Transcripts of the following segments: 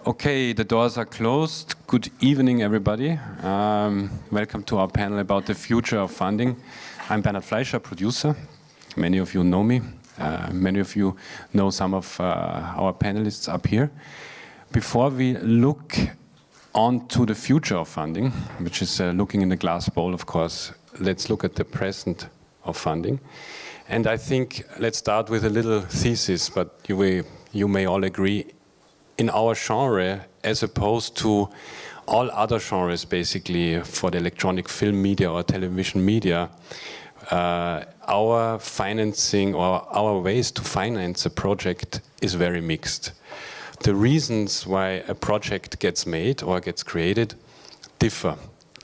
Okay, the doors are closed. Good evening, everybody. Welcome to our panel about the future of funding. I'm Bernhard Fleischer, producer. Many of you know me. Many of you know some of our panelists up here. Before we look on to the future of funding, which is looking in the glass bowl, of course, let's look at the present of funding. And I think let's start with a little thesis, but you may all agree, in our genre, as opposed to all other genres, basically, for the electronic film media or television media, our financing or our ways to finance a project is very mixed. The reasons why a project gets made or gets created differ.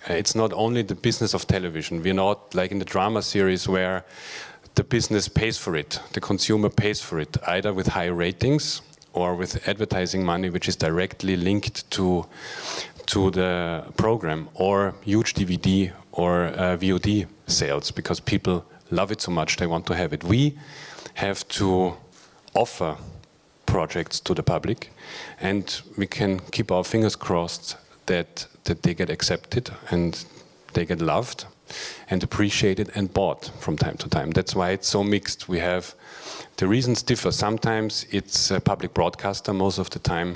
It's not only the business of television. We're not like in the drama series where the business pays for it, the consumer pays for it, either with high ratings or with advertising money, which is directly linked to the program, or huge DVD or VOD sales, because people love it so much, they want to have it. We have to offer projects to the public, and we can keep our fingers crossed that they get accepted and they get loved and appreciated and bought from time to time. That's why it's so mixed. We have, the reasons differ. Sometimes it's a public broadcaster, most of the time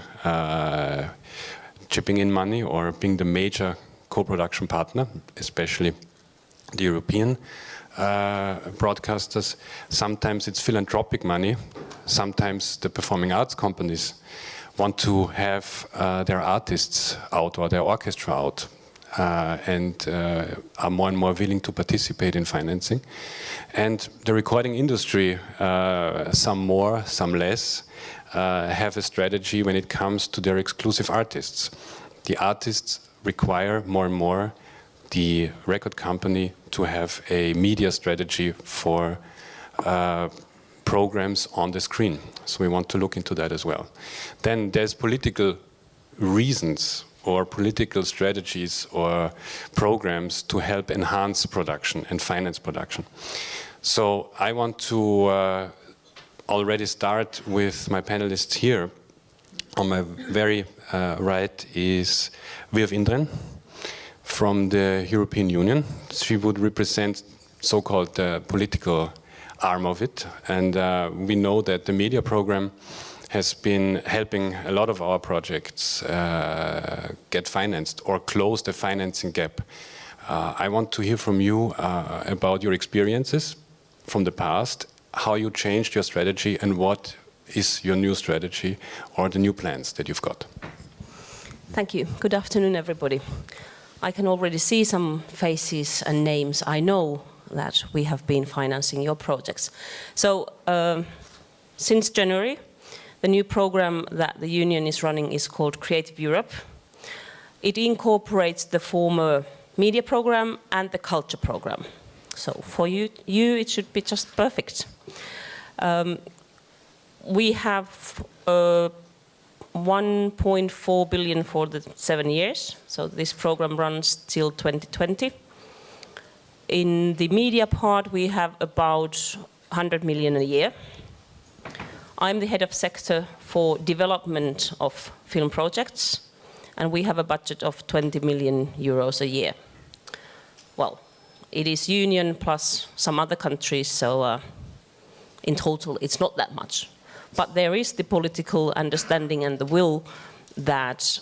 chipping in money or being the major co-production partner, especially the European broadcasters. Sometimes it's philanthropic money. Sometimes the performing arts companies want to have their artists out or their orchestra out. And are more and more willing to participate in financing. And the recording industry, some more, some less, have a strategy when it comes to their exclusive artists. The artists require more and more the record company to have a media strategy for programs on the screen. So we want to look into that as well. Then there's political reasons or political strategies or programs to help enhance production and finance production. So I want to already start with my panelists here. On my very right is Virv Indren from the European Union. She would represent so-called political arm of it. And we know that the media program has been helping a lot of our projects get financed or close the financing gap. I want to hear from you about your experiences from the past, how you changed your strategy, and what is your new strategy or the new plans that you've got. Thank you. Good afternoon, everybody. I can already see some faces and names. I know that we have been financing your projects. So since January, the new program that the Union is running is called Creative Europe. It incorporates the former media program and the culture program. So for you it should be just perfect. We have 1.4 billion for the 7 years. So this program runs till 2020. In the media part, we have about 100 million a year. I'm the head of sector for development of film projects, and we have a budget of 20 million euros a year. Well, it is Union plus some other countries, so in total it's not that much. But there is the political understanding and the will that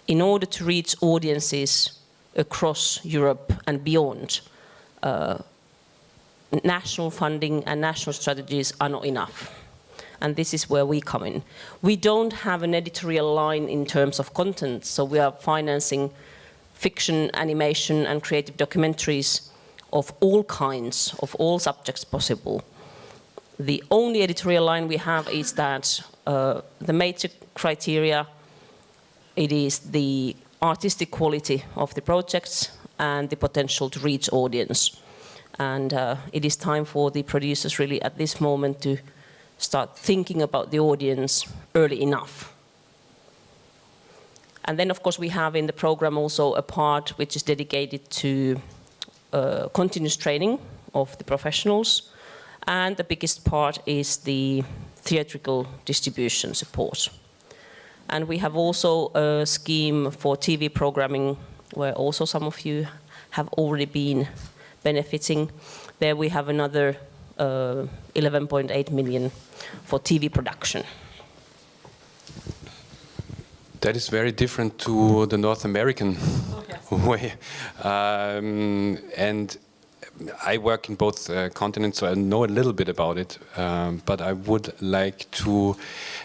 in order to reach audiences across Europe and beyond, national funding and national strategies are not enough. And this is where we come in. We don't have an editorial line in terms of content, so we are financing fiction, animation, and creative documentaries of all kinds, of all subjects possible. The only editorial line we have is that the major criteria, it is the artistic quality of the projects and the potential to reach audience. And it is time for the producers really at this moment to start thinking about the audience early enough. And then of course we have in the program also a part which is dedicated to continuous training of the professionals. And the biggest part is the theatrical distribution support. And we have also a scheme for TV programming, where also some of you have already been benefiting. There we have another 11.8 million for TV production. That is very different to the North American way. And I work in both continents, so I know a little bit about it. But I would like to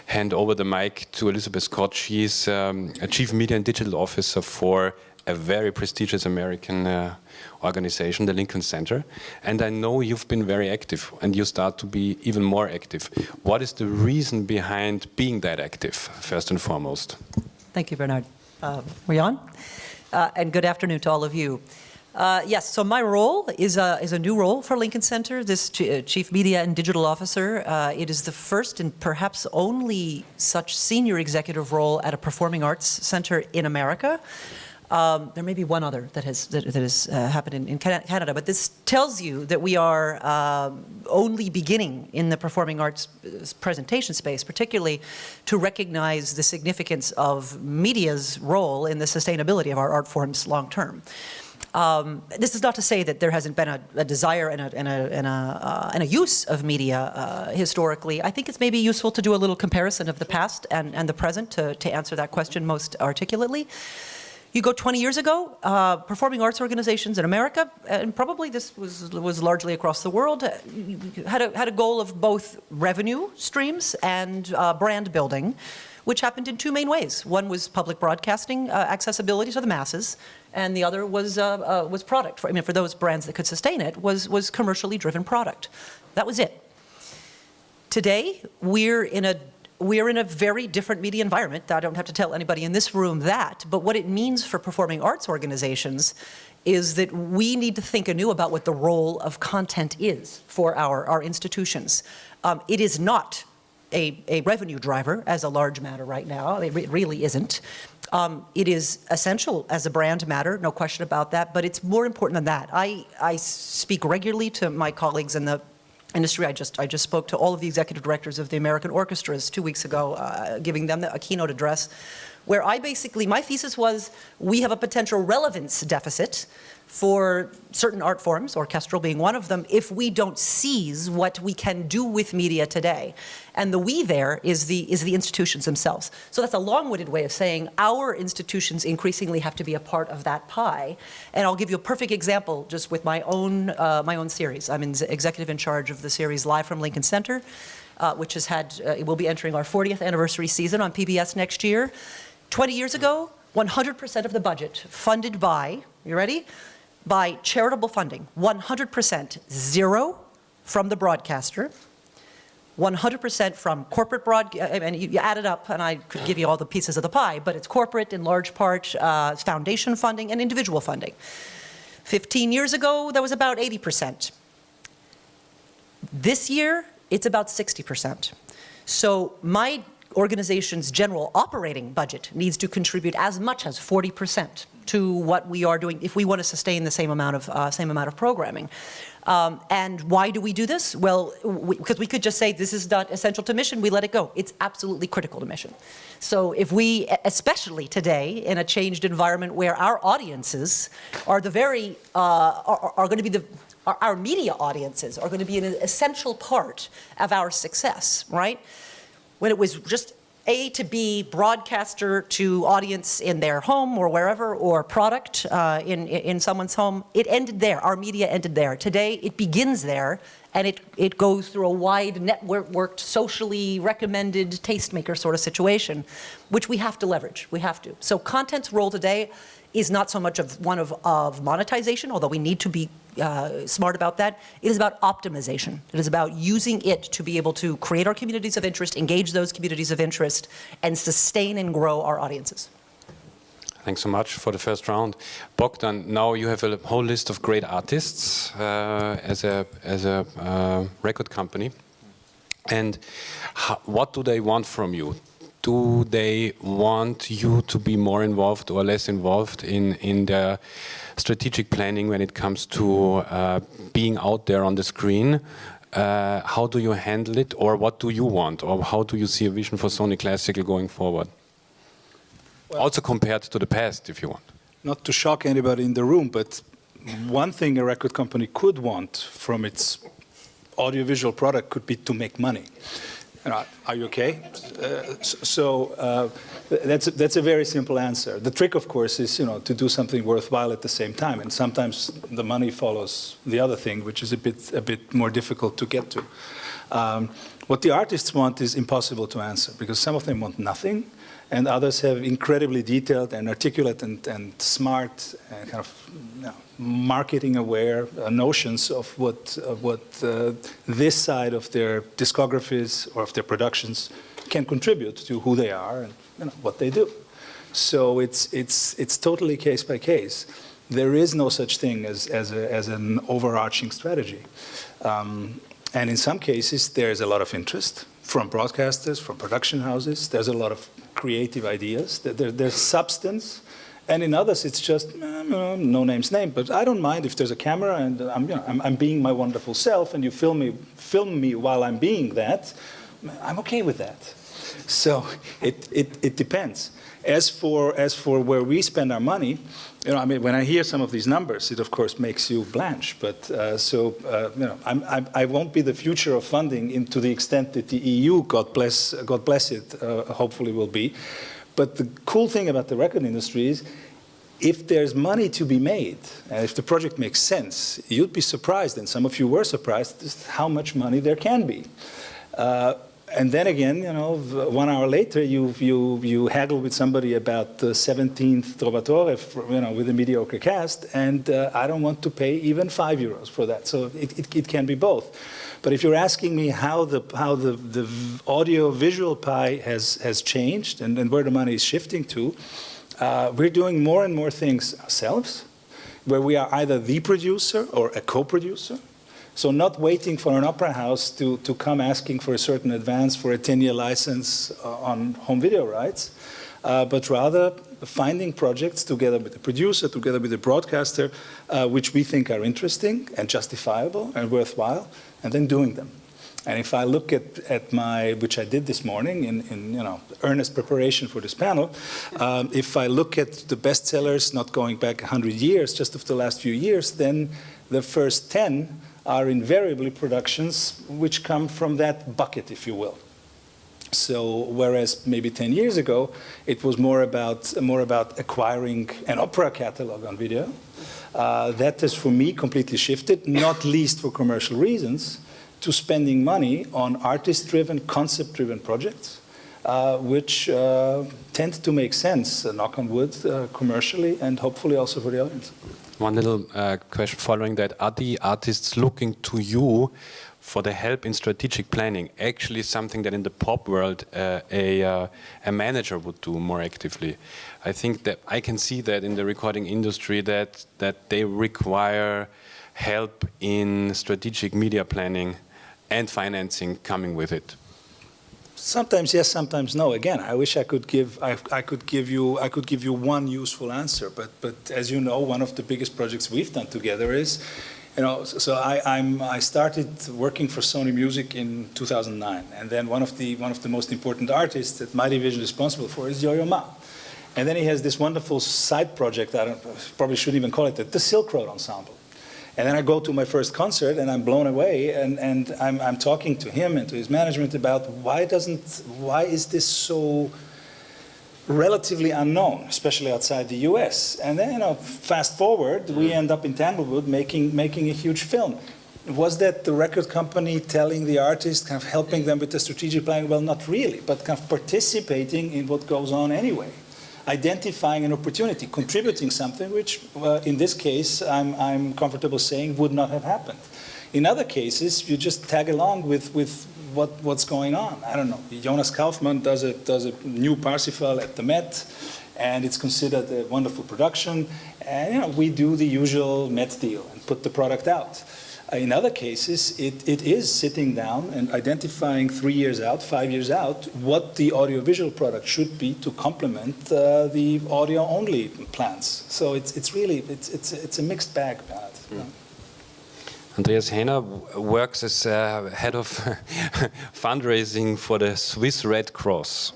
hand over the mic to Elizabeth Scott. She's a Chief Media and Digital Officer for a very prestigious American organization, the Lincoln Center. And I know you've been very active, and you start to be even more active. What is the reason behind being that active, first and foremost? Thank you, Bernhard. We're on? And good afternoon to all of you. Yes, so my role is a new role for Lincoln Center, this Chief Media and Digital Officer. It is the first and perhaps only such senior executive role at a performing arts center in America. There may be one other that has happened in Canada, but this tells you that we are only beginning in the performing arts presentation space, particularly to recognize the significance of media's role in the sustainability of our art forms long term. This is not to say that there hasn't been a desire and a use of media historically. I think it's maybe useful to do a little comparison of the past and the present to answer that question most articulately. You go 20 years ago, performing arts organizations in America, and probably this was largely across the world, had a goal of both revenue streams and brand building, which happened in two main ways. One was public broadcasting, accessibility to the masses, and the other was product. For those brands that could sustain it, was commercially driven product. That was it. Today, we're in a very different media environment. I don't have to tell anybody in this room that, but what it means for performing arts organizations is that we need to think anew about what the role of content is for our institutions. It is not a revenue driver as a large matter right now. It really isn't. It is essential as a brand matter, no question about that, but it's more important than that. I speak regularly to my colleagues in the industry. I just spoke to all of the executive directors of the American orchestras 2 weeks ago, giving them a keynote address, where my thesis was, we have a potential relevance deficit for certain art forms, orchestral being one of them, if we don't seize what we can do with media today. And the we there is the institutions themselves. So that's a long-winded way of saying our institutions increasingly have to be a part of that pie. And I'll give you a perfect example just with my own series. I'm executive in charge of the series Live from Lincoln Center, which has it will be entering our 40th anniversary season on PBS next year. 20 years ago, 100% of the budget funded by, you ready? By charitable funding, 100%, zero from the broadcaster, 100% from corporate and you add it up, and I could give you all the pieces of the pie, but it's corporate in large part, foundation funding and individual funding. 15 years ago, that was about 80%. This year, it's about 60%. So my organization's general operating budget needs to contribute as much as 40% to what we are doing if we want to sustain the same amount of programming. And why do we do this? Well, because we could just say this is not essential to mission, we let it go. It's absolutely critical to mission. So if we, especially today, in a changed environment where our audiences are are going to be our media audiences are going to be an essential part of our success, right? When it was just A to B, broadcaster to audience in their home or wherever, or product in someone's home, it ended there. Our media ended there. Today, it begins there, and it goes through a wide networked, socially recommended tastemaker sort of situation, which we have to leverage. We have to. So content's role today is not so much one of monetization, although we need to be smart about that. It is about optimization. It is about using it to be able to create our communities of interest, engage those communities of interest, and sustain and grow our audiences. Thanks so much for the first round. Bogdan, now you have a whole list of great artists as a record company. And what do they want from you? Do they want you to be more involved or less involved in their strategic planning when it comes to being out there on the screen? how do you handle it, or what do you want, or how do you see a vision for Sony Classical going forward? Well, also compared to the past, if you want. Not to shock anybody in the room, but one thing a record company could want from its audiovisual product could be to make money. Are you okay? That's a very simple answer. The trick, of course, is to do something worthwhile at the same time, and sometimes the money follows the other thing, which is a bit more difficult to get to. What the artists want is impossible to answer, because some of them want nothing, and others have incredibly detailed and articulate and smart and kind of marketing-aware notions of what this side of their discographies or of their productions can contribute to who they are and what they do. So it's totally case by case. There is no such thing as an overarching strategy. And in some cases, there's a lot of interest from broadcasters, from production houses. There's a lot of creative ideas. There's substance. And in others, it's just no name's name. But I don't mind if there's a camera and I'm being my wonderful self, and you film me while I'm being that. I'm okay with that. So it depends. As for where we spend our money, when I hear some of these numbers, it of course makes you blanch. But I won't be the future of funding to the extent that the EU, God bless it, hopefully will be. But the cool thing about the record industry is, if there's money to be made, and if the project makes sense, you'd be surprised, and some of you were surprised, just how much money there can be. And then again, 1 hour later, you haggle with somebody about the 17th Trovatore, with a mediocre cast, and I don't want to pay even €5 for that. So it can be both. But if you're asking me how the audio-visual pie has changed and where the money is shifting to, we're doing more and more things ourselves, where we are either the producer or a co-producer. So not waiting for an opera house to come asking for a certain advance for a 10-year license on home video rights, but rather finding projects together with the producer, together with the broadcaster, which we think are interesting and justifiable and worthwhile, and then doing them. And if I look at which I did this morning in earnest preparation for this panel, if I look at the bestsellers not going back 100 years, just of the last few years, then the first 10 are invariably productions which come from that bucket, if you will. So whereas maybe 10 years ago, it was more about acquiring an opera catalog on video, that has for me completely shifted, not least for commercial reasons, to spending money on artist-driven, concept-driven projects, which tend to make sense, knock on wood, commercially and hopefully also for the audience. One little question following that. Are the artists looking to you for the help in strategic planning? Actually something that in the pop world a manager would do more actively. I think that I can see that in the recording industry that they require help in strategic media planning and financing coming with it. Sometimes yes, sometimes no. Again, I wish I could give you one useful answer, but as you know, one of the biggest projects we've done together is, so I started working for Sony Music in 2009, and then one of the most important artists that my division is responsible for is Yo-Yo Ma, and then he has this wonderful side project. Probably shouldn't even call it that, the Silk Road Ensemble. And then I go to my first concert and I'm blown away, and I'm talking to him and to his management about why is this so relatively unknown, especially outside the US. And then, fast forward, we end up in Tanglewood making a huge film. Was that the record company telling the artist, kind of helping them with the strategic planning? Well, not really, but kind of participating in what goes on anyway. Identifying an opportunity, contributing something which, in this case, I'm comfortable saying would not have happened. In other cases, you just tag along with what's going on. I don't know. Jonas Kaufmann does a new Parsifal at the Met, and it's considered a wonderful production. And we do the usual Met deal and put the product out. In other cases, it is sitting down and identifying 3 years out, 5 years out, what the audiovisual product should be to complement the audio-only plans. So it's really a mixed bag, Bernhard. Andreas Häner works as head of fundraising for the Swiss Red Cross.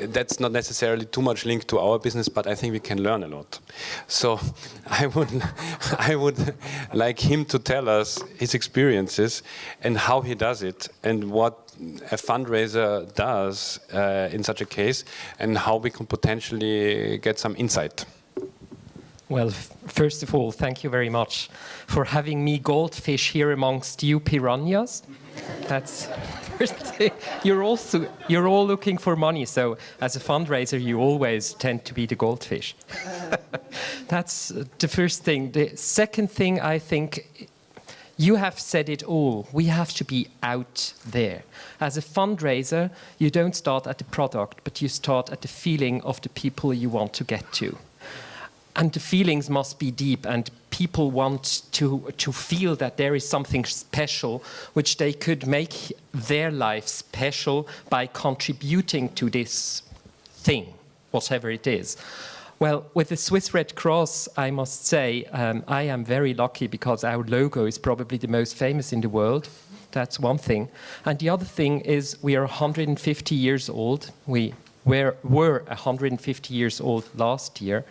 That's not necessarily too much linked to our business, but I think we can learn a lot. So I would like him to tell us his experiences and how he does it and what a fundraiser does in such a case and how we can potentially get some insight. Well, first of all, thank you very much for having me goldfish here amongst you piranhas. That's first thing. You're all looking for money, so as a fundraiser, you always tend to be the goldfish. That's the first thing. The second thing, I think, you have said it all. We have to be out there. As a fundraiser, you don't start at the product, but you start at the feeling of the people you want to get to. And the feelings must be deep, and people want to feel that there is something special which they could make their life special by contributing to this thing, whatever it is. Well, with the Swiss Red Cross, I must say, I am very lucky because our logo is probably the most famous in the world. That's one thing. And the other thing is we are 150 years old. We were 150 years old last year.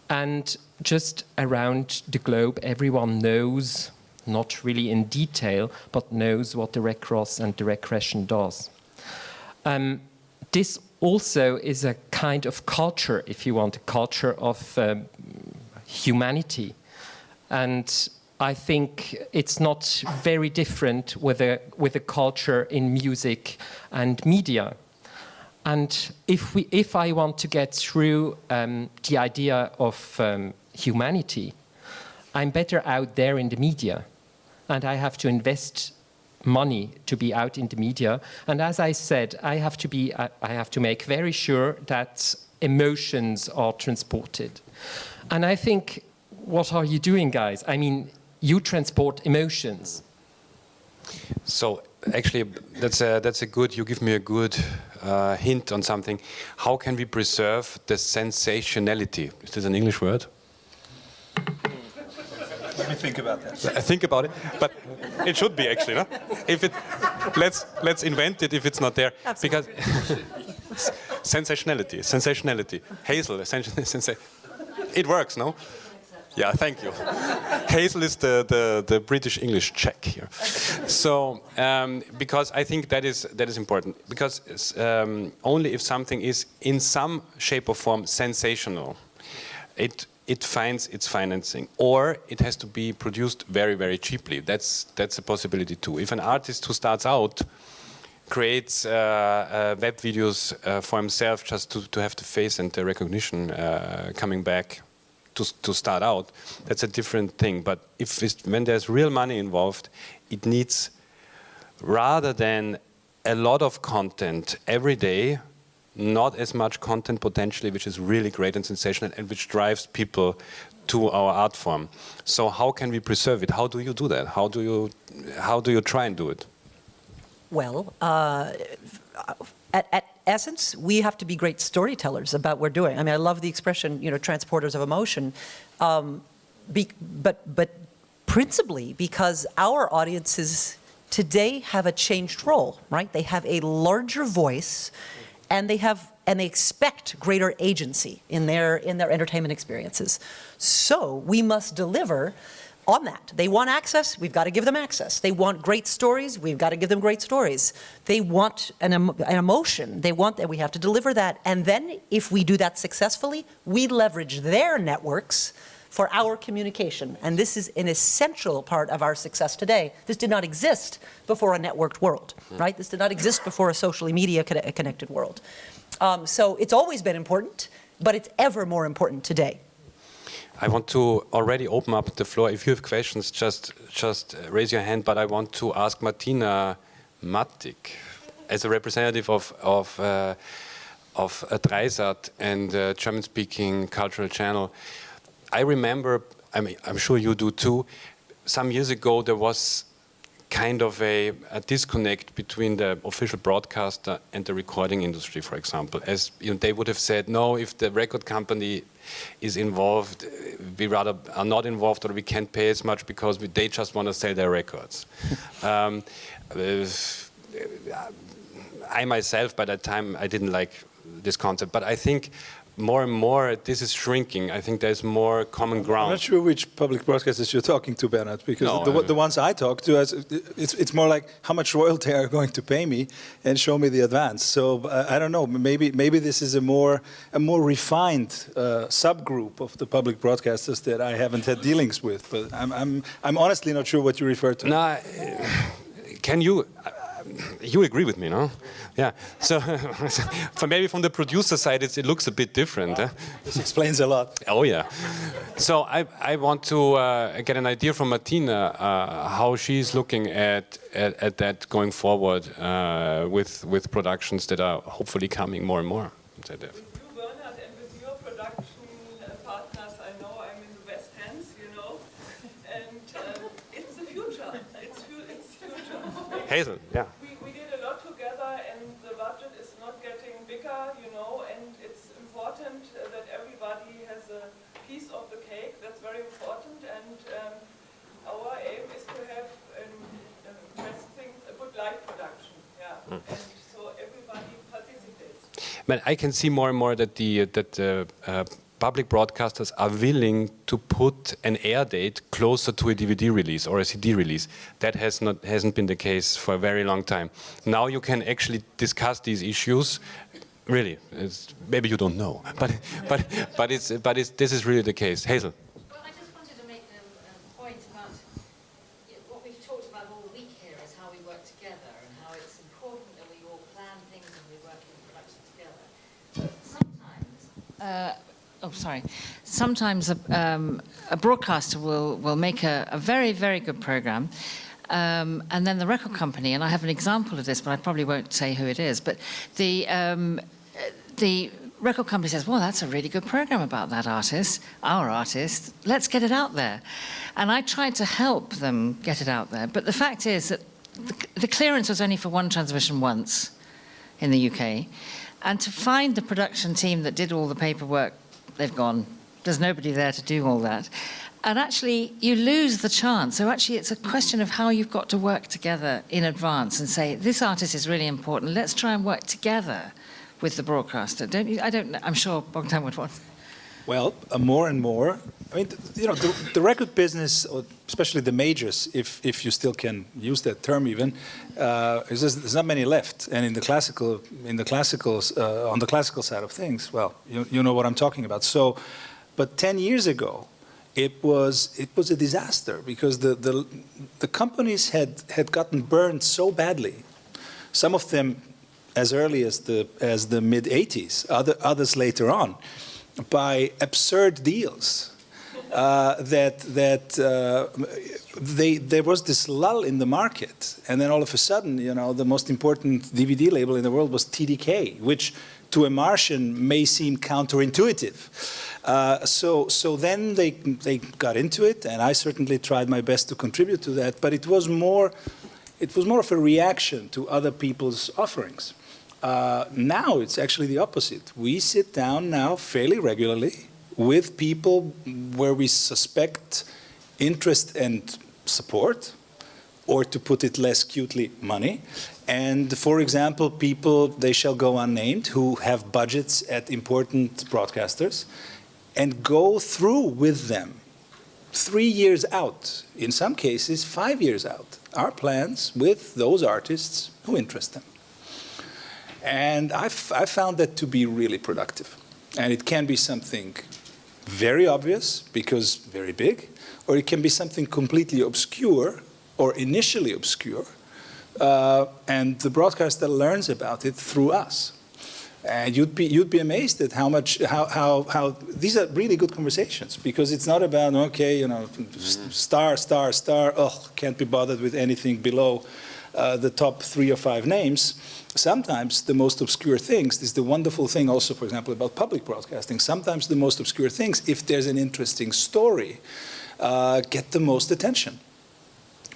And just around the globe, everyone knows, not really in detail, but knows what the Red Cross and the Red Crescent does. This also is a kind of culture, if you want, a culture of humanity. And I think it's not very different with a culture in music and media. And if I want to get through the idea of humanity, I'm better out there in the media. And I have to invest money to be out in the media. And as I said, I have to make very sure that emotions are transported. And I think, what are you doing, guys? I mean, you transport emotions. So actually, that's a good. You give me a good hint on something. How can we preserve the sensationality? Is this an English word? Let me think about that. Think about it, but it should be actually, no? If it, let's invent it if it's not there. Absolutely. Because sensationality. Hazel, it works, no? Yeah, thank you. Hazel is the British English check here. So, because I think that is important. Because only if something is in some shape or form sensational, it finds its financing, or it has to be produced very, very cheaply. That's a possibility too. If an artist who starts out creates web videos for himself just to have the face and the recognition coming back to start out, that's a different thing. But when there's real money involved, it needs, rather than a lot of content every day, not as much content potentially, which is really great and sensational and which drives people to our art form. So how can we preserve it? How do you do that? How do you try and do it? Well, at essence, we have to be great storytellers about what we're doing. I mean, I love the expression, transporters of emotion, but principally because our audiences today have a changed role, right? They have a larger voice, and they expect greater agency in their entertainment experiences. So we must deliver on that. They want access, we've got to give them access. They want great stories, we've got to give them great stories. They want an emotion, and we have to deliver that. And then if we do that successfully, we leverage their networks for our communication. And this is an essential part of our success today. This did not exist before a networked world, right? This did not exist before a socially media connected world. So it's always been important, but it's ever more important today. I want to already open up the floor. If you have questions, just raise your hand. But I want to ask Martina Mattig, as a representative of Dreisat and German-speaking cultural channel. I remember, I'm sure you do too, some years ago there was kind of a disconnect between the official broadcaster and the recording industry, for example. As you know, they would have said, no, if the record company is involved, we rather are not involved, or we can't pay as much because they just want to sell their records. I myself, by that time, I didn't like this concept, but I think more and more this is shrinking. I think there's more common ground. I'm not sure which public broadcasters you're talking to, Bernhard, because the ones I talk to, it's more like how much royalty are you going to pay me and show me the advance. So I don't know. Maybe this is a more refined subgroup of the public broadcasters that I haven't had dealings with. But I'm honestly not sure what you refer to. No, can you? You agree with me, no? Yeah. So, maybe from the producer side, it looks a bit different. This explains a lot. Oh yeah. So I want to get an idea from Martina how she's looking at that going forward with productions that are hopefully coming more and more. With you, Bernhard, and with your production partners, I know I'm in the best hands, you know, and it's the future. It's future. Hazel, yeah. We did a lot together, and the budget is not getting bigger, you know, and it's important that everybody has a piece of the cake. That's very important, and our aim is to have a good live production, yeah, and so everybody participates. But I can see more and more that the public broadcasters are willing to put an air date closer to a DVD release or a CD release. That hasn't been the case for a very long time. Now you can actually discuss these issues. Really, maybe you don't know, but this is really the case. Hazel. Well, I just wanted to make a point about what we've talked about all week here is how we work together and how it's important that we all plan things and we work in production together. But sometimes, a broadcaster will make a very, very good program, and then the record company, and I have an example of this, but I probably won't say who it is, but the record company says, well, that's a really good program about that artist, our artist, let's get it out there. And I tried to help them get it out there, but the fact is that the clearance was only for one transmission once in the UK, and to find the production team that did all the paperwork, they've gone. There's nobody there to do all that. And actually, you lose the chance. So actually, it's a question of how you've got to work together in advance and say, this artist is really important. Let's try and work together with the broadcaster. Don't you? I don't know. I'm sure Bogdan would want. Well, more and more. I mean, you know, the record business, or especially the majors, if you still can use that term even, there's not many left. And on the classical side of things, well, you know what I'm talking about. So, but 10 years ago, it was a disaster because the companies had gotten burned so badly. Some of them as early as the mid 80s, others later on, by absurd deals. There was this lull in the market, and then all of a sudden, you know, the most important DVD label in the world was TDK, which to a Martian may seem counterintuitive. So then they got into it, and I certainly tried my best to contribute to that. But it was more of a reaction to other people's offerings. Now it's actually the opposite. We sit down now fairly regularly with people where we suspect interest and support, or to put it less cutely, money. And for example, people, they shall go unnamed, who have budgets at important broadcasters, and go through with them 3 years out, in some cases 5 years out, our plans with those artists who interest them. And I found that to be really productive. And it can be something very obvious, because very big, or it can be something completely obscure, or initially obscure, and the broadcaster learns about it through us. And you'd be amazed at how these are really good conversations, because it's not about, okay, you know, star, oh, can't be bothered with anything below the top 3 or 5 names. Sometimes the most obscure things, this is the wonderful thing also, for example, about public broadcasting, sometimes the most obscure things, if there's an interesting story, get the most attention.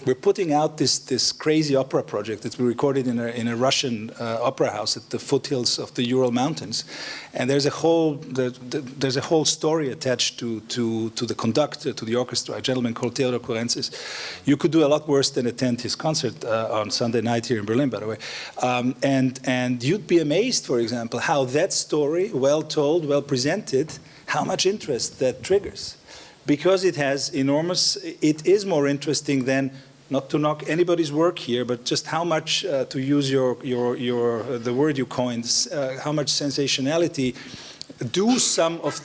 we're putting out this crazy opera project that we recorded in a Russian opera house at the foothills of the Ural Mountains, and there's a whole story attached to the conductor, to the orchestra, a gentleman called Theodor Kurentzis. You could do a lot worse than attend his concert on Sunday night here in Berlin, by the way, and you'd be amazed, for example, how that story, well told, well presented, how much interest that triggers. Because it is more interesting than, not to knock anybody's work here, but just how much, to use the word you coined, how much sensationality do some of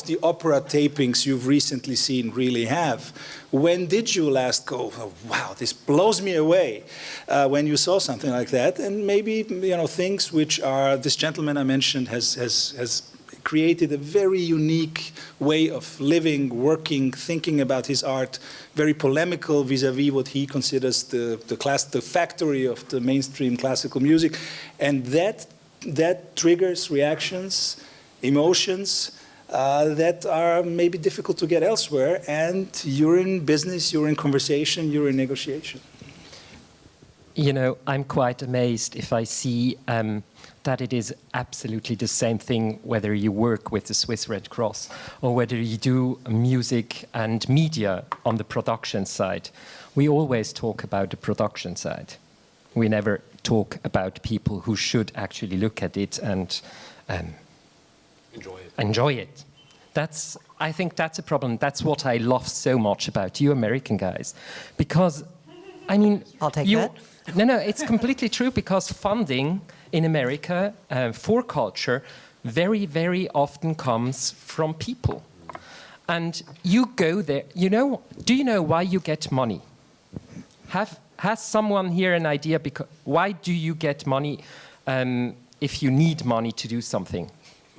the opera tapings you've recently seen really have? When did you last go, oh, wow, this blows me away, when you saw something like that? And maybe, things which are, this gentleman I mentioned has created a very unique way of living, working, thinking about his art, very polemical vis-a-vis what he considers the factory of the mainstream classical music. And that triggers reactions, emotions that are maybe difficult to get elsewhere. And you're in business, you're in conversation, you're in negotiation. I'm quite amazed if I see that it is absolutely the same thing whether you work with the Swiss Red Cross or whether you do music and media on the production side. We always talk about the production side. We never talk about people who should actually look at it and enjoy it. I think that's a problem. That's what I love so much about you American guys. Because, I'll take that. No, it's completely true, because funding in America for culture very, very often comes from people. And you go there, do you know why you get money? Has someone here an idea why do you get money if you need money to do something?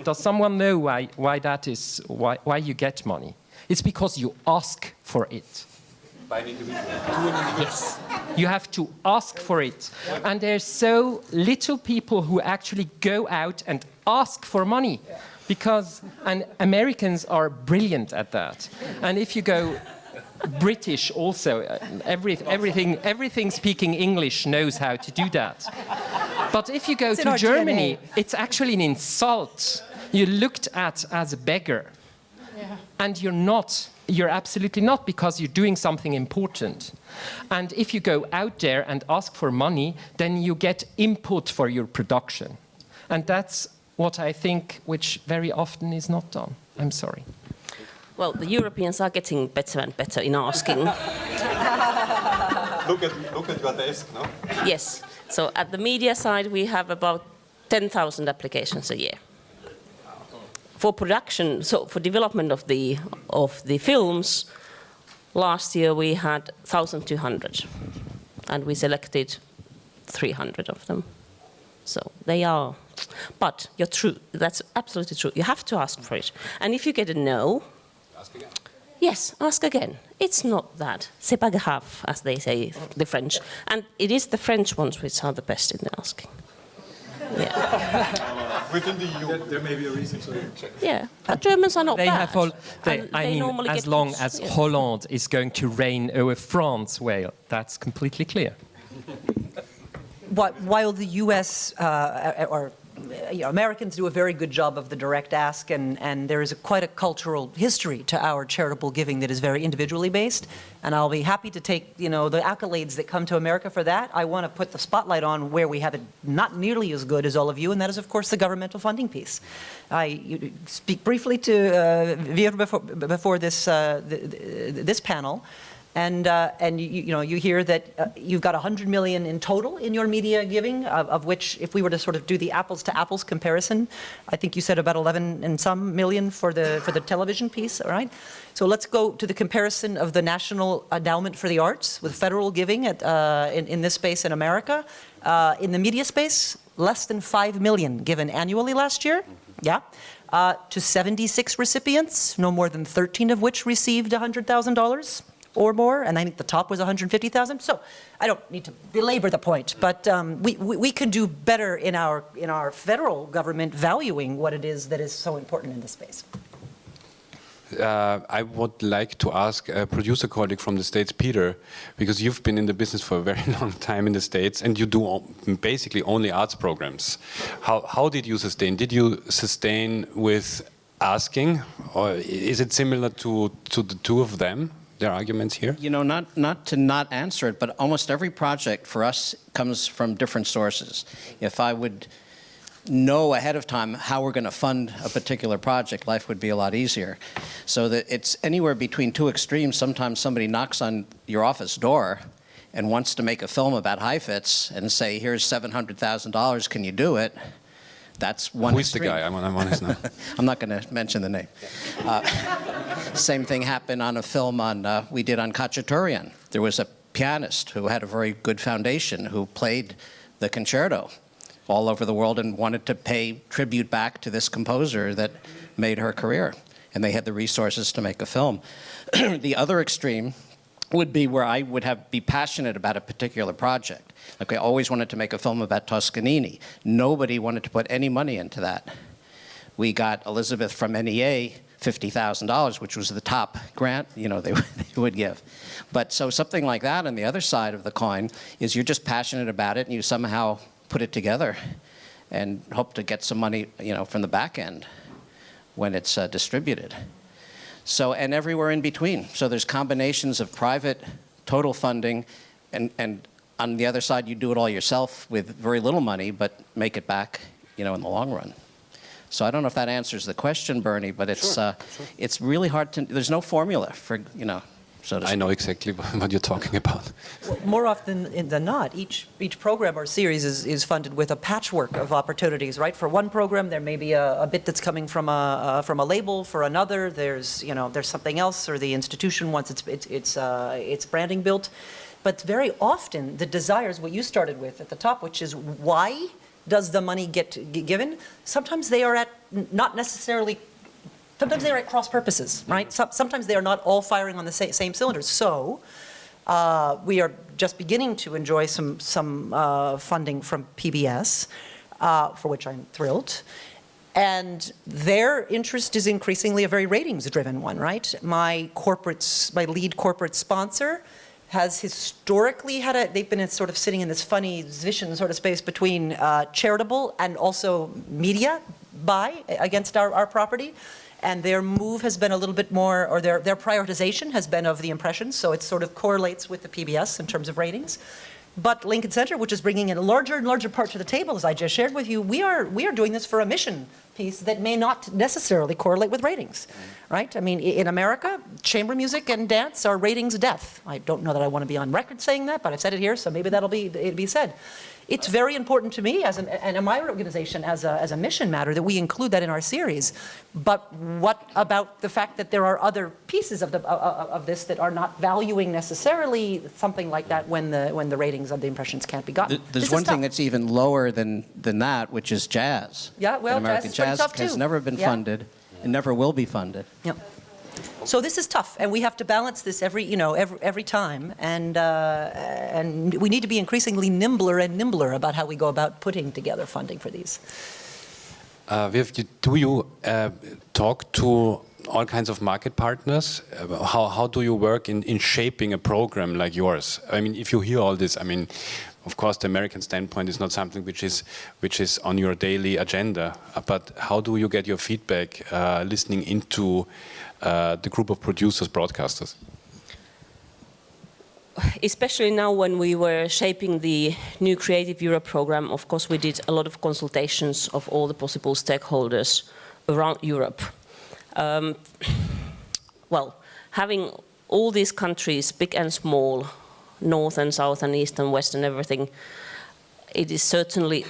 Does someone know why that is, why you get money? It's because you ask for it. By an individual. Yes, you have to ask for it. And there's so little people who actually go out and ask for money, and Americans are brilliant at that. And if you go British also, everything speaking English knows how to do that. But if you go to Germany, it's actually an insult. You're looked at as a beggar. Yeah. And you're not. You're absolutely not, because you're doing something important. And if you go out there and ask for money, then you get input for your production. And that's what I think, which very often is not done. I'm sorry. Well, the Europeans are getting better and better in asking. Look at your desk, no? Yes. So at the media side, we have about 10,000 applications a year. For production, so for development of the films, last year we had 1,200, and we selected 300 of them. So they are, but you're true. That's absolutely true. You have to ask for it, and if you get a no, Ask again. yes, ask again. It's not that. C'est pas grave, as they say, the French, and it is the French ones which are the best in the asking. Yeah. Within the EU. There may be a reason to check. Yeah, but Germans are not They bad. have They normally as get long goods, as yeah. Holland is going to reign over France, well, that's completely clear. While the U.S. Americans do a very good job of the direct ask, and there is quite a cultural history to our charitable giving that is very individually based, and I'll be happy to take the accolades that come to America for that. I want to put the spotlight on where we have it not nearly as good as all of you, and that is, of course, the governmental funding piece. I speak briefly to Veer before this this panel. And you hear that you've got 100 million in total in your media giving, of which, if we were to sort of do the apples to apples comparison, I think you said about 11 and some million for the television piece, all right? So let's go to the comparison of the National Endowment for the Arts with federal giving in this space in America. In the media space, less than 5 million given annually last year, yeah? To 76 recipients, no more than 13 of which received $100,000. Or more, and I think the top was 150,000. So I don't need to belabor the point, but we can do better in our federal government valuing what it is that is so important in this space. I would like to ask a producer colleague from the States, Peter, because you've been in the business for a very long time in the States, and you do basically only arts programs. How did you sustain? Did you sustain with asking, or is it similar to the two of them? Their arguments here? You know, not to not answer it, but almost every project for us comes from different sources. If I would know ahead of time how we're going to fund a particular project, life would be a lot easier. So that it's anywhere between two extremes. Sometimes somebody knocks on your office door and wants to make a film about high-fits and say, here's $700,000, can you do it? That's one extreme. Who's the guy? I want to know. I'm not going to mention the name. Same thing happened on a film we did on Khachaturian. There was a pianist who had a very good foundation who played the concerto all over the world and wanted to pay tribute back to this composer that made her career. And they had the resources to make a film. The other extreme would be where I would be passionate about a particular project. Like I always wanted to make a film about Toscanini. Nobody wanted to put any money into that. We got Elizabeth from NEA $50,000, which was the top grant, you know, they would give. But so something like that on the other side of the coin is you're just passionate about it and you somehow put it together and hope to get some money, you know, from the back end when it's distributed. So, and everywhere in between. So there's combinations of private total funding and on the other side you do it all yourself with very little money but make it back, you know, in the long run. So I don't know if that answers the question, Bernie, but it's it's really hard to, there's no formula for, you know, so to speak. I know exactly what you're talking about. Well, more often than not, each program or series is funded with a patchwork of opportunities, right? For one program, there may be a bit that's coming from a label. For another, there's something else, or the institution wants its branding built. But very often, the desire is what you started with at the top, which is why does the money get given? Sometimes they are not necessarily. Sometimes they're at cross purposes, right? Sometimes they are not all firing on the same cylinders. So we are just beginning to enjoy some funding from PBS, for which I'm thrilled. And their interest is increasingly a very ratings-driven one, right? My lead corporate sponsor has historically they've been sort of sitting in this funny vision sort of space between charitable and also media buy against our property. And their move has been a little bit more, or their prioritization has been of the impressions, so it sort of correlates with the PBS in terms of ratings. But Lincoln Center, which is bringing in a larger and larger part to the table, as I just shared with you, we are doing this for a mission piece that may not necessarily correlate with ratings, right? I mean, in America, chamber music and dance are ratings death. I don't know that I want to be on record saying that, but I've said it here, so maybe it'll be said. It's very important to me and in my organization as a mission matter that we include that in our series. But what about the fact that there are other pieces of this that are not valuing necessarily something like that when the ratings of the impressions can't be gotten? There's one thing that's even lower than that, which is jazz. Yeah, well, American jazz has never been funded and never will be funded. Yep. So this is tough, and we have to balance this every time, and we need to be increasingly nimbler about how we go about putting together funding for these. Do you talk to all kinds of market partners? How do you work in shaping a program like yours? I mean, if you hear all this, I mean, of course, the American standpoint is not something which is on your daily agenda. But how do you get your feedback listening into the group of producers, broadcasters? Especially now when we were shaping the new Creative Europe program, of course we did a lot of consultations of all the possible stakeholders around Europe. Well, having all these countries, big and small, north and south and east and west and everything, it is certainly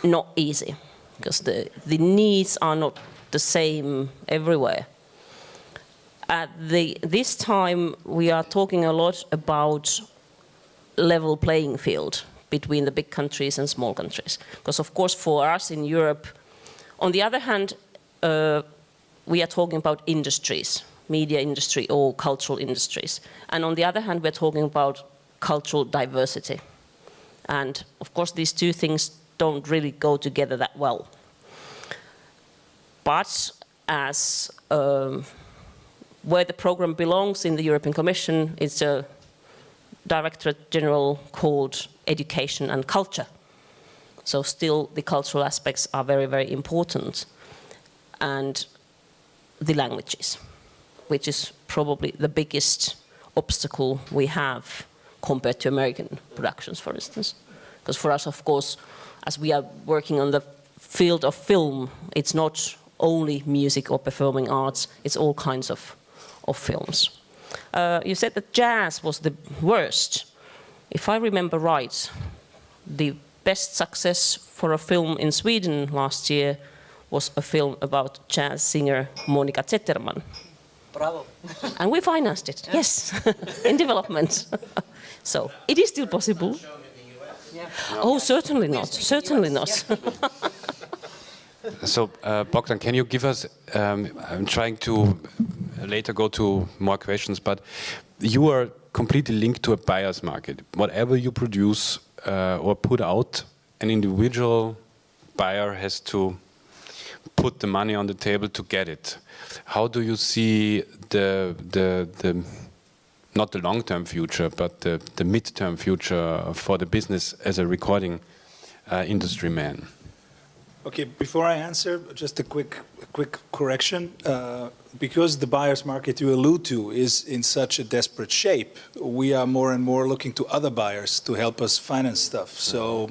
not easy because the needs are not the same everywhere. At this time, we are talking a lot about level playing field between the big countries and small countries. Because of course, for us in Europe, on the other hand, we are talking about industries, media industry or cultural industries. And on the other hand, we're talking about cultural diversity. And of course, these two things don't really go together that well. But as Where the program belongs in the European Commission is a Directorate General called Education and Culture. So still the cultural aspects are very, very important. And the languages, which is probably the biggest obstacle we have compared to American productions, for instance. Because for us, of course, as we are working on the field of film, it's not only music or performing arts, it's all kinds of films. You said that jazz was the worst. If I remember right, the best success for a film in Sweden last year was a film about jazz singer Monika Zetterman. Bravo. And we financed it, yes, in development. So it is still possible. Oh, certainly not, certainly not. So, Bogdan, can you give us, I'm trying to later go to more questions, but you are completely linked to a buyer's market. Whatever you produce or put out, an individual buyer has to put the money on the table to get it. How do you see the not the long-term future, but the mid-term future for the business as a recording industry man? Okay, before I answer, just a quick correction. Because the buyer's market you allude to is in such a desperate shape, we are more and more looking to other buyers to help us finance stuff. So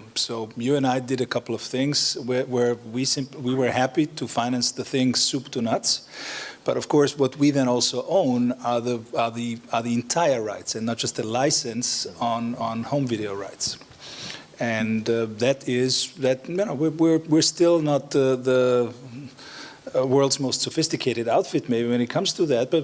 you and I did a couple of things where we were happy to finance the things soup to nuts. But of course, what we then also own are the entire rights, and not just the license on home video rights. And we're still not the world's most sophisticated outfit, maybe when it comes to that, but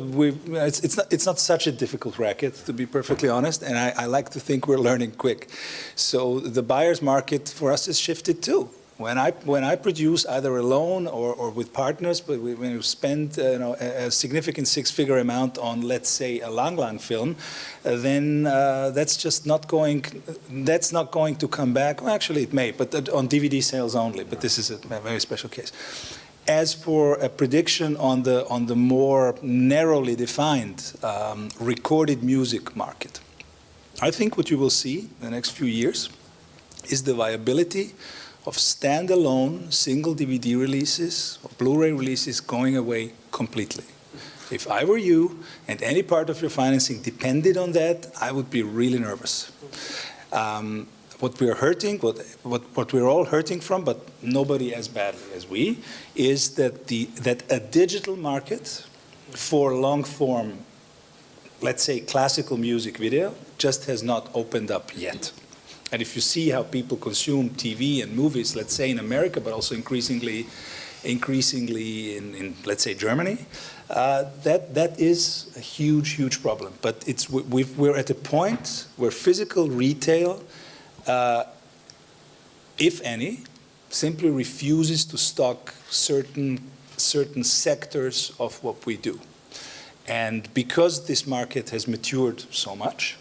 it's not such a difficult racket, to be perfectly honest. And I like to think we're learning quick. So the buyer's market for us has shifted too. When I produce either alone or with partners, but when you spend a significant six-figure amount on, let's say, a Lang film, then that's just not going. That's not going to come back. Well, actually, it may, but on DVD sales only. But this is a very special case. As for a prediction on the more narrowly defined recorded music market, I think what you will see in the next few years is the viability of standalone single DVD releases or Blu-ray releases going away completely. If I were you and any part of your financing depended on that, I would be really nervous. What we're hurting, what we're all hurting from, but nobody as badly as we, is that a digital market for long form, let's say classical music video, just has not opened up yet. And if you see how people consume TV and movies, let's say in America, but also increasingly in let's say Germany, that is a huge problem. But we're at a point where physical retail, if any, simply refuses to stock certain sectors of what we do. And because this market has matured so much,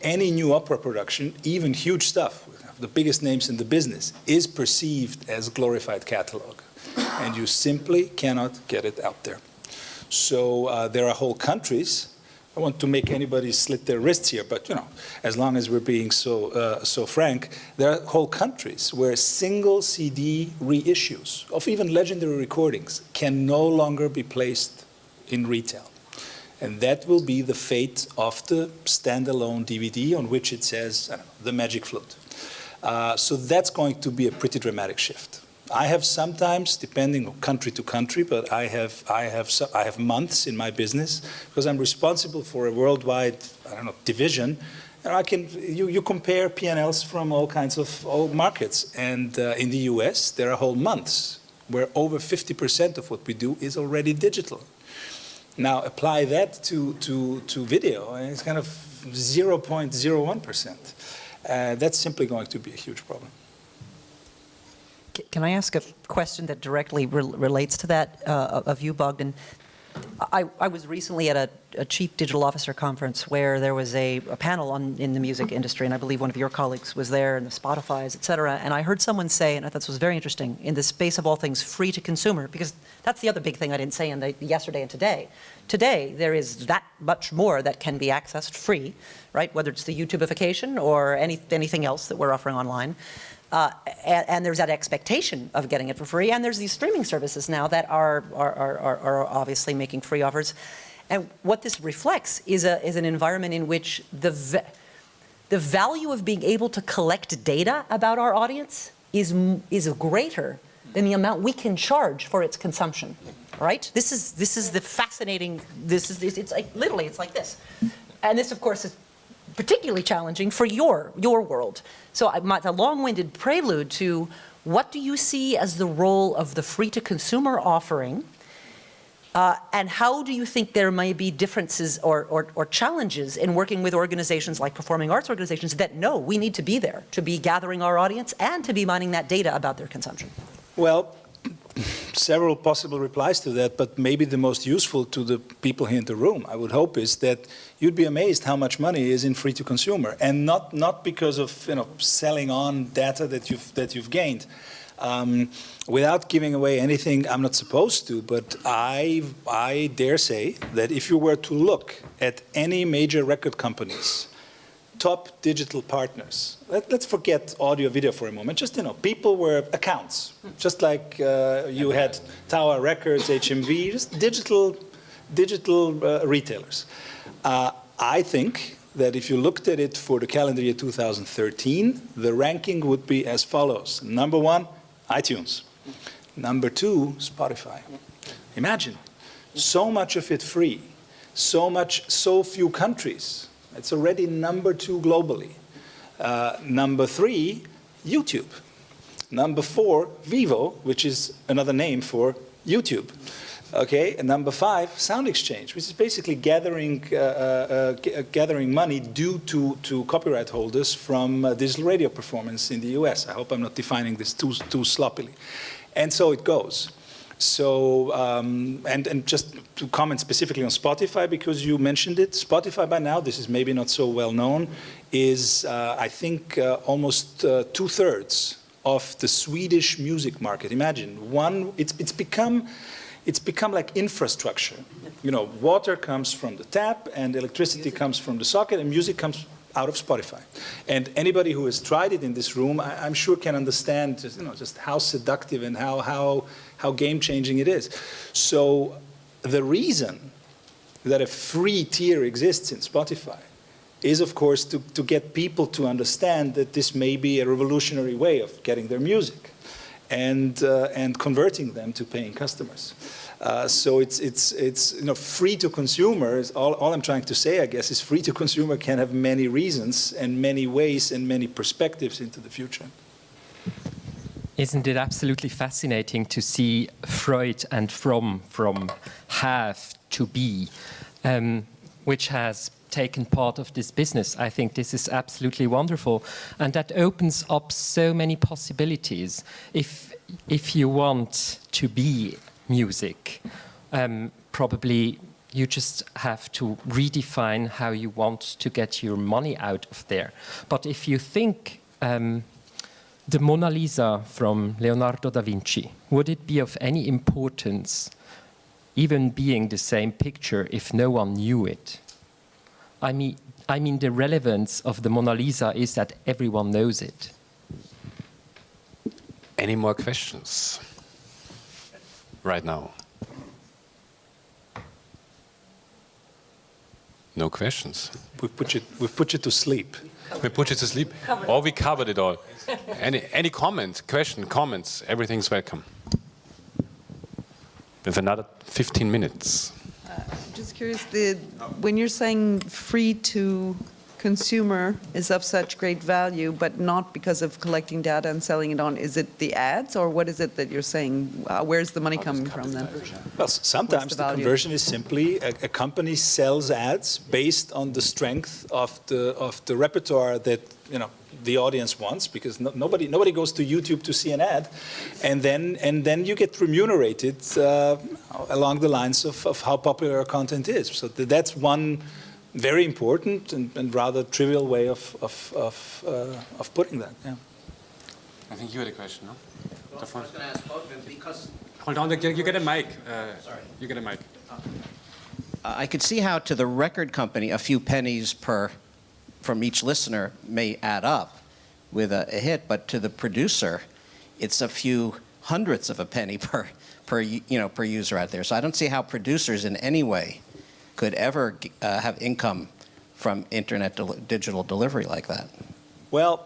any new opera production, even huge stuff, the biggest names in the business, is perceived as glorified catalog. And you simply cannot get it out there. So there are whole countries, I want to make anybody slit their wrists here, but as long as we're being so frank, there are whole countries where single CD reissues of even legendary recordings can no longer be placed in retail. And that will be the fate of the standalone DVD on which it says, the Magic Flute. So that's going to be a pretty dramatic shift. I have sometimes, depending on country to country, but I have months in my business because I'm responsible for a worldwide, division. And you compare P&Ls from all kinds of markets. And in the US, there are whole months where over 50% of what we do is already digital. Now apply that to video, and it's kind of 0.01%. That's simply going to be a huge problem. Can I ask a question that directly relates to that of you, Bogdan? I was recently at a chief digital officer conference where there was a panel in the music industry, and I believe one of your colleagues was there, and the Spotify's, et cetera, and I heard someone say, and I thought this was very interesting, in the space of all things free to consumer, because that's the other big thing I didn't say in the yesterday and today. Today, there is that much more that can be accessed free, right? Whether it's the YouTubeification or anything else that we're offering online. And there's that expectation of getting it for free, and there's these streaming services now that are obviously making free offers. And what this reflects is an environment in which the value of being able to collect data about our audience is greater than the amount we can charge for its consumption, right? This is the fascinating. It's like literally it's like this, and this of course is particularly challenging for your world. So it's a long-winded prelude to what do you see as the role of the free-to-consumer offering, and how do you think there may be differences or challenges in working with organizations like performing arts organizations that know we need to be there, to be gathering our audience and to be mining that data about their consumption? Well, several possible replies to that, but maybe the most useful to the people here in the room, I would hope, is that you'd be amazed how much money is in free to consumer, and not because of selling on data that you've gained. Without giving away anything I'm not supposed to, but I dare say that if you were to look at any major record companies, top digital partners. Let's forget audio video for a moment. Just, people were accounts, just like you had Tower Records, HMV, just digital retailers. I think that if you looked at it for the calendar year 2013, the ranking would be as follows. Number 1, iTunes. Number 2, Spotify. Imagine, so much of it free, so few countries. It's already number 2 globally. Number 3, YouTube. Number 4, Vivo, which is another name for YouTube. Okay, and number 5, SoundExchange, which is basically gathering money due to copyright holders from digital radio performance in the US. I hope I'm not defining this too sloppily. And so it goes. So, and just to comment specifically on Spotify, because you mentioned it, Spotify by now, this is maybe not so well known, is I think almost 2/3 of the Swedish music market. Imagine, it's become like infrastructure. Water comes from the tap and electricity comes from the socket and music comes out of Spotify. And anybody who has tried it in this room, I'm sure can understand just how seductive and how game-changing it is. So the reason that a free tier exists in Spotify is, of course, to get people to understand that this may be a revolutionary way of getting their music and converting them to paying customers. So it's free to consumer. All I'm trying to say, I guess, is free to consumer can have many reasons and many ways and many perspectives into the future. Isn't it absolutely fascinating to see Freud and from have to be, which has taken part of this business? I think this is absolutely wonderful, and that opens up so many possibilities. If you want to be music, probably you just have to redefine how you want to get your money out of there. But if you think the Mona Lisa from Leonardo da Vinci, would it be of any importance, even being the same picture, if no one knew it? I mean, the relevance of the Mona Lisa is that everyone knows it. Any more questions right now? No questions. We've put you to sleep. We put you to sleep? Or we covered it all. Any comment, question, comments, everything's welcome. With another 15 minutes. Just curious, when you're saying free to consumer is of such great value, but not because of collecting data and selling it on, is it the ads, or what is it that you're saying? Where's the money coming from then? Well, sometimes the conversion is simply a company sells ads based on the strength of the repertoire that the audience wants, because nobody goes to YouTube to see an ad, and then you get remunerated along the lines of how popular our content is. So that's one very important and rather trivial way of putting that. Yeah. I think you had a question, no? Well, I was going to ask both of them because... Hold on, you get a mic. Sorry. You get a mic. I could see how to the record company a few pennies from each listener may add up with a hit, but to the producer, it's a few hundredths of a penny per user out there. So I don't see how producers in any way could ever have income from internet digital delivery like that. Well,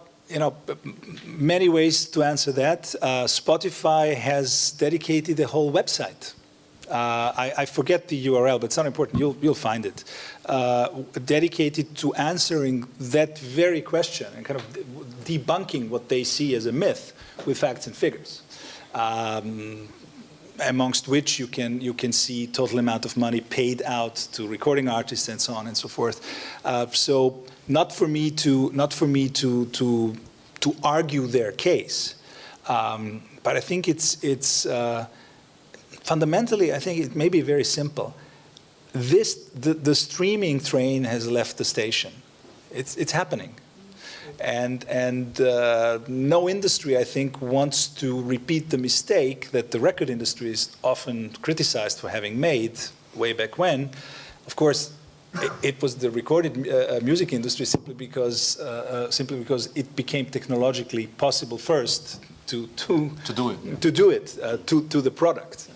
many ways to answer that. Spotify has dedicated a whole website. I forget the URL, but it's not important. You'll find it. Dedicated to answering that very question and kind of debunking what they see as a myth with facts and figures. Amongst which you can see total amount of money paid out to recording artists and so on and so forth. So not for me to argue their case, but I think it's fundamentally, I think it may be very simple. The streaming train has left the station. It's happening. And no industry, I think, wants to repeat the mistake that the record industry is often criticized for having made way back when. Of course, it was the recorded music industry simply because it became technologically possible first to do it to the product.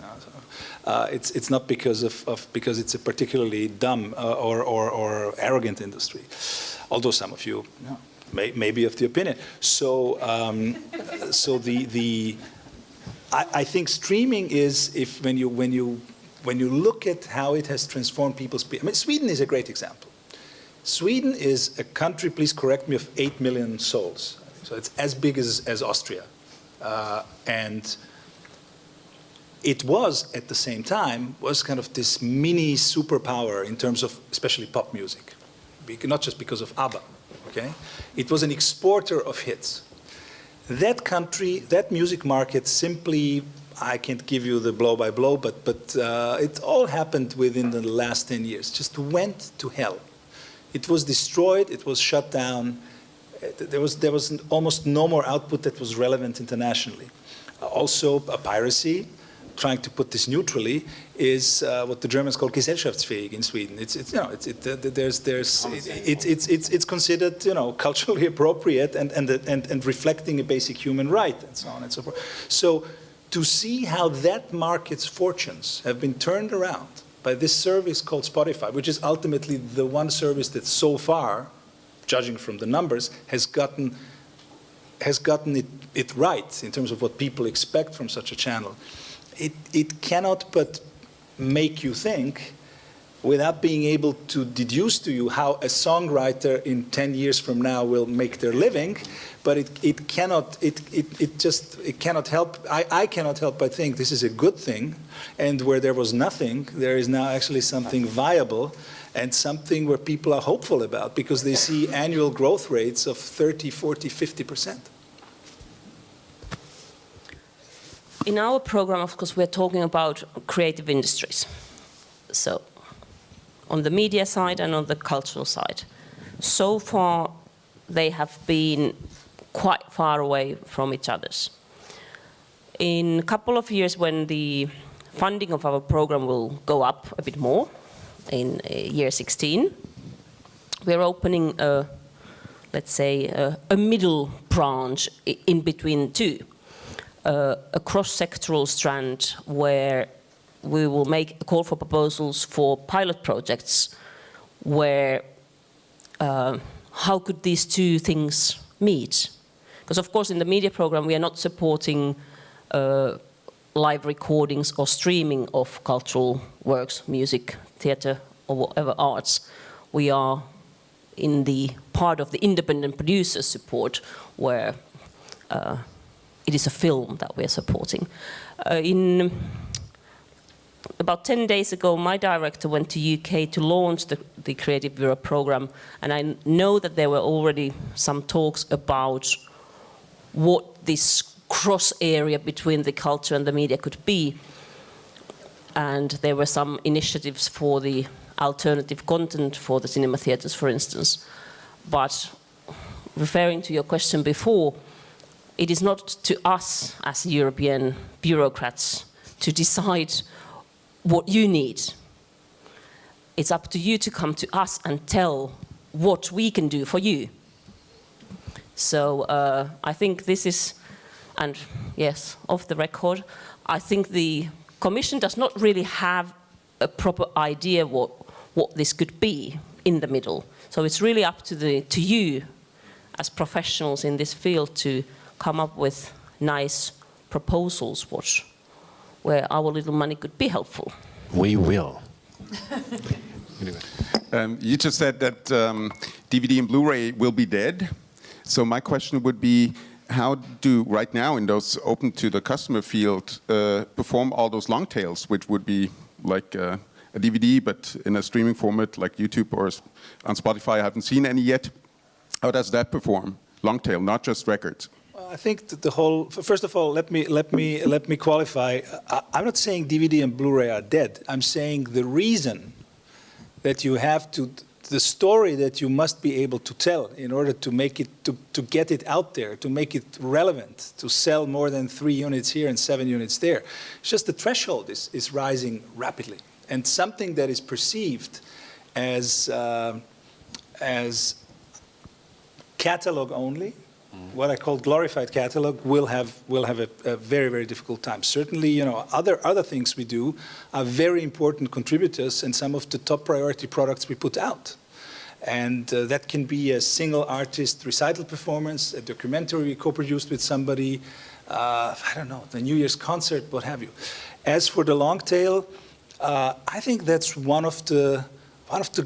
It's not because it's a particularly dumb or arrogant industry, although some of you may be of the opinion. So I think streaming is, when you look at how it has transformed people's. I mean, Sweden is a great example. Sweden is a country, please correct me, of 8 million souls. So it's as big as Austria, and it was, at the same time, was kind of this mini superpower in terms of especially pop music, not just because of ABBA, okay? It was an exporter of hits. That country, that music market simply, I can't give you the blow by blow, but it all happened within the last 10 years, just went to hell. It was destroyed, it was shut down. There was almost no more output that was relevant internationally. Also, piracy, trying to put this neutrally, is what the Germans call gesellschaftsfähig in Sweden. It's considered culturally appropriate and reflecting a basic human right and so on and so forth. So to see how that market's fortunes have been turned around by this service called Spotify, which is ultimately the one service that so far, judging from the numbers, has gotten it right in terms of what people expect from such a channel. It cannot but make you think, without being able to deduce to you how a songwriter in 10 years from now will make their living, but it cannot help. I cannot help but think this is a good thing, and where there was nothing, there is now actually something viable and something where people are hopeful about, because they see annual growth rates of 30, 40, 50%. In our program, of course, we're talking about creative industries. So, on the media side and on the cultural side. So far, they have been quite far away from each other. In a couple of years, when the funding of our program will go up a bit more, in year 16, we're opening let's say, a middle branch in between two. A cross-sectoral strand where we will make a call for proposals for pilot projects where how could these two things meet? Because of course in the media program we are not supporting live recordings or streaming of cultural works, music, theatre or whatever arts. We are in the part of the independent producer support where it is a film that we're supporting. In about 10 days ago, my director went to UK to launch the Creative Europe program, and I know that there were already some talks about what this cross area between the culture and the media could be. And there were some initiatives for the alternative content for the cinema theatres, for instance. But referring to your question before, it is not to us as European bureaucrats to decide what you need. It's up to you to come to us and tell what we can do for you. So I think this is, and yes, off the record, I think the Commission does not really have a proper idea what this could be in the middle. So it's really up to you as professionals in this field to come up with nice proposals where our little money could be helpful. We will. You just said that DVD and Blu-ray will be dead. So my question would be, how do, right now in those open to the customer field, perform all those long tails, which would be like a DVD, but in a streaming format like YouTube or on Spotify? I haven't seen any yet. How does that perform? Long tail, not just records. I think that the whole. First of all, let me qualify. I'm not saying DVD and Blu-ray are dead. I'm saying the reason that you have to, the story that you must be able to tell in order to make it, to get it out there, to make it relevant, to sell more than 3 units here and 7 units there. It's just the threshold is rising rapidly, and something that is perceived as catalog only, what I call glorified catalog, will have a very, very difficult time. Certainly, you know, other things we do are very important contributors in some of the top priority products we put out. And that can be a single artist recital performance, a documentary we co-produced with somebody, I don't know, the New Year's concert, what have you. As for the long tail, I think that's one of the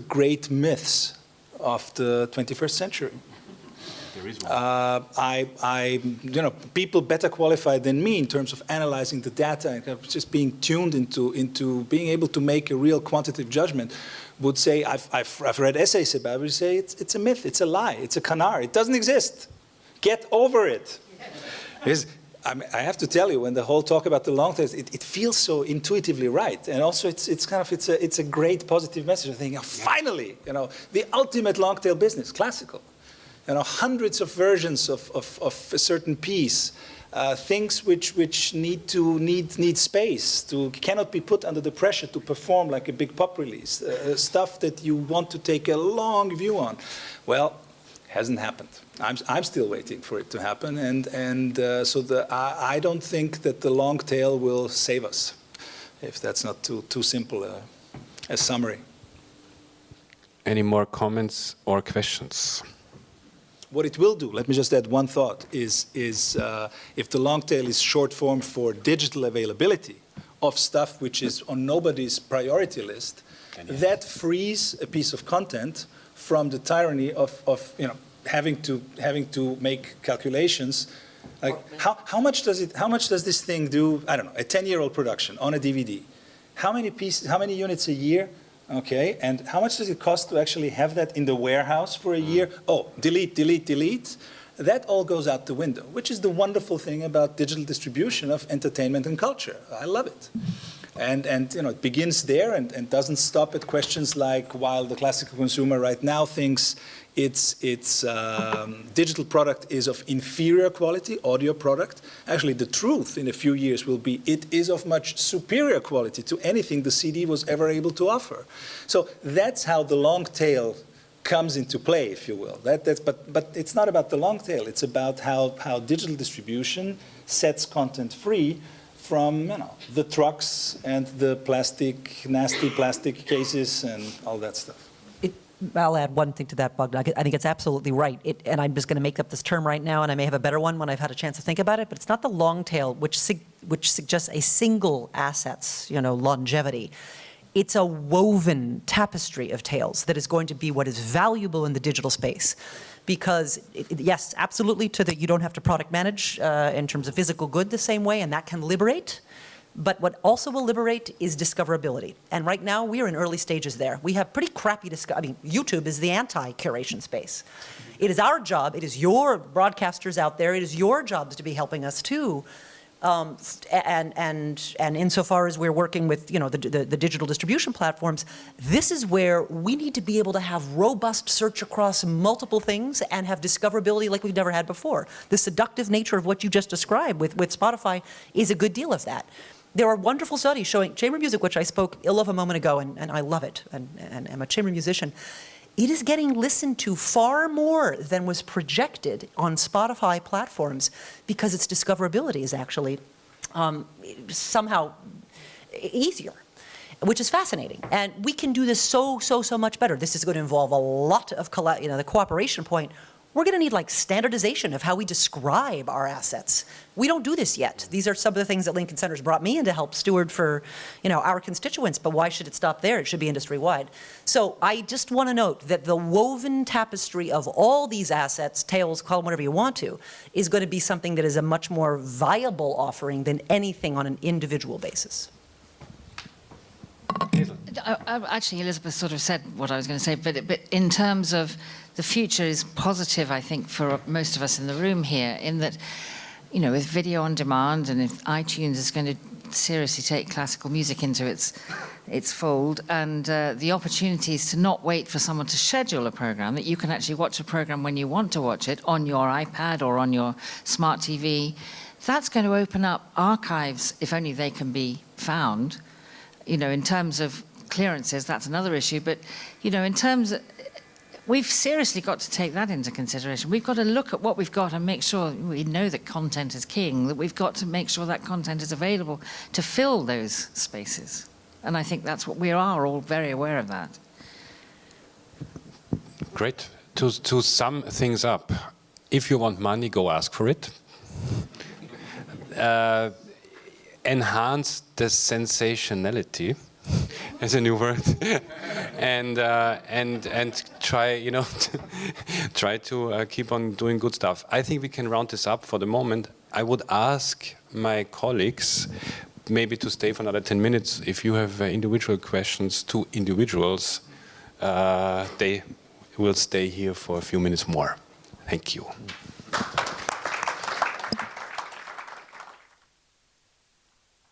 great myths of the 21st century. There is one. You know, people better qualified than me in terms of analyzing the data and kind of just being tuned into being able to make a real quantitative judgment would say, I've read essays about it, would say it's a myth, it's a lie, it's a canar, it doesn't exist. Get over it. I have to tell you, when the whole talk about the long tails, it feels so intuitively right, and also it's a great positive message. I think, finally, you know, the ultimate long tail business, classical. You know, hundreds of versions of a certain piece, things which need space, cannot be put under the pressure to perform like a big pop release, stuff that you want to take a long view on. Well, hasn't happened. I'm still waiting for it to happen, and so I don't think that the long tail will save us, if that's not too simple a summary. Any more comments or questions? What it will do, let me just add one thought, is if the long tail is short form for digital availability of stuff which is on nobody's priority list, that frees a piece of content from the tyranny of you know, having to make calculations. Like how much does this thing do? I don't know, a 10-year-old production on a DVD. How many units a year? Okay, and how much does it cost to actually have that in the warehouse for a year? Oh, delete, delete, delete. That all goes out the window, which is the wonderful thing about digital distribution of entertainment and culture. I love it. And you know, it begins there and doesn't stop at questions like, while the classical consumer right now thinks its digital product is of inferior quality, audio product. Actually, the truth in a few years will be it is of much superior quality to anything the CD was ever able to offer. So that's how the long tail comes into play, if you will. But it's not about the long tail. It's about how digital distribution sets content free from, you know, the trucks and the nasty plastic cases and all that stuff. I'll add one thing to that, Bogdan. I think it's absolutely right. And I'm just going to make up this term right now, and I may have a better one when I've had a chance to think about it, but it's not the long tail, which suggests a single asset's, you know, longevity. It's a woven tapestry of tales that is going to be what is valuable in the digital space. Because, yes, absolutely, you don't have to product manage in terms of physical good the same way, and that can liberate. But what also will liberate is discoverability. And right now, we are in early stages there. We have pretty crappy YouTube is the anti-curation space. It is our job, it is your broadcasters out there, it is your jobs to be helping us too. And insofar as we're working with the digital distribution platforms, this is where we need to be able to have robust search across multiple things and have discoverability like we've never had before. The seductive nature of what you just described with Spotify is a good deal of that. There are wonderful studies showing chamber music, which I spoke ill of a moment ago, and I love it, and I'm a chamber musician. It is getting listened to far more than was projected on Spotify platforms because its discoverability is actually somehow easier, which is fascinating. And we can do this so much better. This is going to involve a lot of, the cooperation point. We're going to need like standardization of how we describe our assets. We don't do this yet. These are some of the things that Lincoln Center's brought me in to help steward for, our constituents, but why should it stop there? It should be industry-wide. So I just want to note that the woven tapestry of all these assets, tales, call them whatever you want to, is going to be something that is a much more viable offering than anything on an individual basis. Actually, Elizabeth sort of said what I was going to say, but in terms of the future is positive, I think, for most of us in the room here, in that, with video on demand, and if iTunes is going to seriously take classical music into its fold, and the opportunities to not wait for someone to schedule a program, that you can actually watch a program when you want to watch it on your iPad or on your smart TV, that's going to open up archives, if only they can be found. In terms of clearances, that's another issue, but, in terms of, we've seriously got to take that into consideration. We've got to look at what we've got and make sure, we know that content is king, that we've got to make sure that content is available to fill those spaces. And I think that's what we are all very aware of that. Great. To sum things up, if you want money, go ask for it. Enhance the sensationality, as a new word, and try, try to keep on doing good stuff. I think we can round this up for the moment. I would ask my colleagues maybe to stay for another 10 minutes. If you have individual questions to individuals, they will stay here for a few minutes more. Thank you.